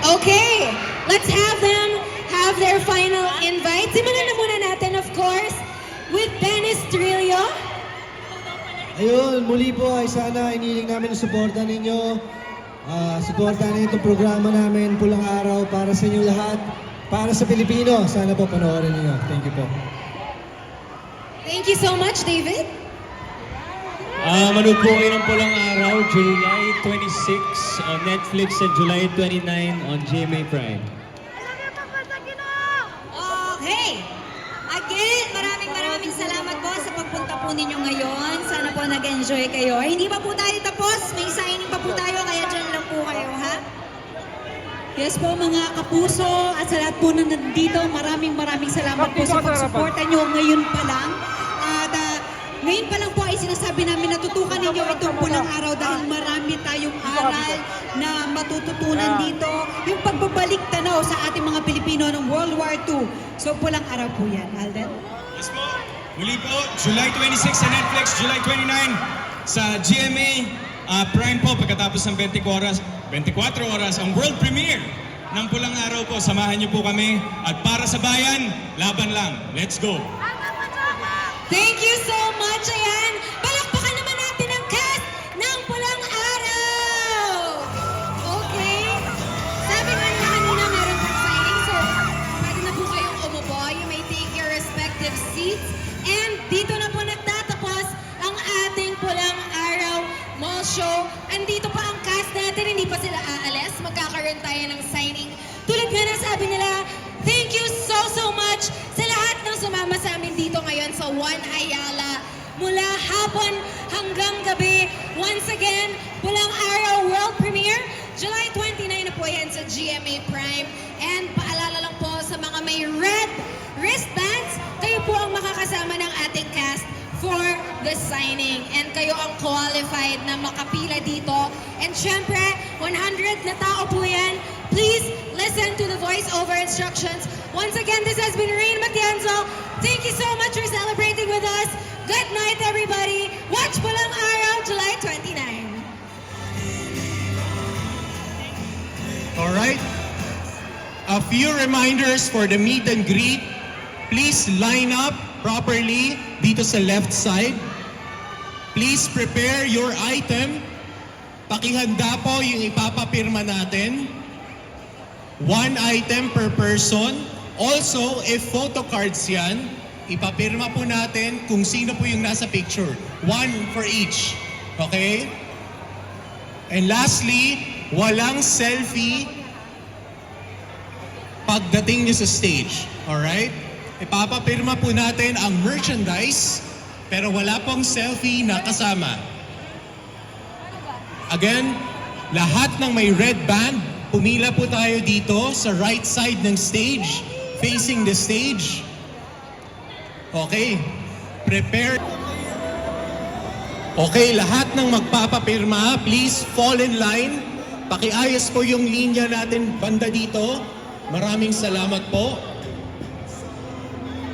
Okay, let's have them have their final invite. Simulan na muna natin, of course, with Dennis Trillo. Ayun, muli po ay sana iniling namin ang suporta ninyo. Suportahan niyo itong programa namin, Pulang Araw, para sa inyo lahat. Para sa Pilipino, sana po panoorin niyo. Thank you po. Thank you so much, David. Manood po kayo ng Pulang Araw, July 26 on Netflix and July 29 on GMA Prime. Okay. Again, maraming salamat po sa pagpunta po ninyo ngayon. Sana po nag-enjoy kayo. Hindi pa po tayo tapos. May signing pa po tayo, kaya dyan lang po kayo, ha? Yes po mga kapuso at sa lahat po na nandito, maraming salamat po sa pagsuporta nyo ngayon pa lang. At ngayon pa lang po ay sinasabi namin na tutukan ninyo itong Pulang Araw dahil marami tayong aral na matututunan dito. Yung pagbabalik tanaw sa ating mga Pilipino ng World War II. So Pulang Araw po yan, Alden. Yes po. Muli po, July 26 sa Netflix, July 29 sa GMA Prime po pagkatapos ng 24 oras ang world premiere ng Pulang Araw po. Samahan niyo po kami at para sa bayan, laban lang. Let's go! Thank you so much, ayan. Palakpakan naman natin ang cast ng Pulang Araw. Okay. Sabi nga niya kanina meron pang signing, so pwede na po kayong umupo. You may take your respective seats. And dito na po nagtatapos ang ating Pulang Araw Mall Show. Andito pa ang cast natin, hindi pa sila aalis. Magkakaroon tayo ng signing. Tulad nga na sabi nila, thank you so much sa lahat ng sumama sa amin dito ngayon sa One Ayala. Mula hapon hanggang gabi. Once again, Pulang Araw World Premiere. July 29 na po yan sa GMA Prime. And paalala lang po sa mga may red wristbands, kayo po ang makakasama ng ating cast for the signing. And kayo ang qualified na makapila dito. And syempre, 100 na tao po yan. Please listen to the voice-over instructions. Once again, this has been Rain Matienzo. Thank you so much for celebrating with us. Good night, everybody. Watch Pulang Araw, July 29. All right. A few reminders for the meet and greet. Please line up properly dito sa left side. Please prepare your item. Pakihanda po yung ipapapirma natin. One item per person. Also, if photo cards yan, ipapirma po natin kung sino po yung nasa picture. One for each. Okay? And lastly, walang selfie pagdating niyo sa stage. Alright? Ipapapirma po natin ang merchandise, pero wala pong selfie na kasama. Again, lahat ng may red band, pumila po tayo dito sa right side ng stage, facing the stage. Okay, prepare. Okay, lahat ng magpapapirma, please fall in line. Pakiayos po yung linya natin banda dito. Maraming salamat po.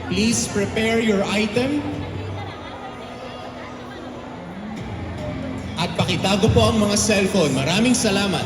Please prepare your item. At pakitago po ang mga cellphone. Maraming salamat.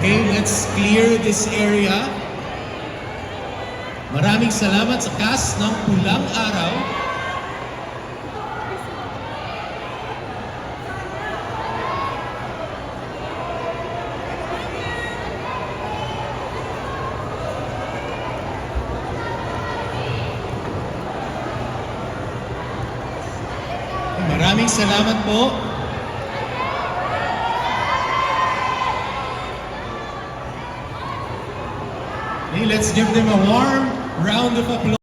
Okay, let's clear this area. Maraming salamat sa cast ng Pulang Araw. Maraming salamat po. Okay, let's give them a warm round of applause.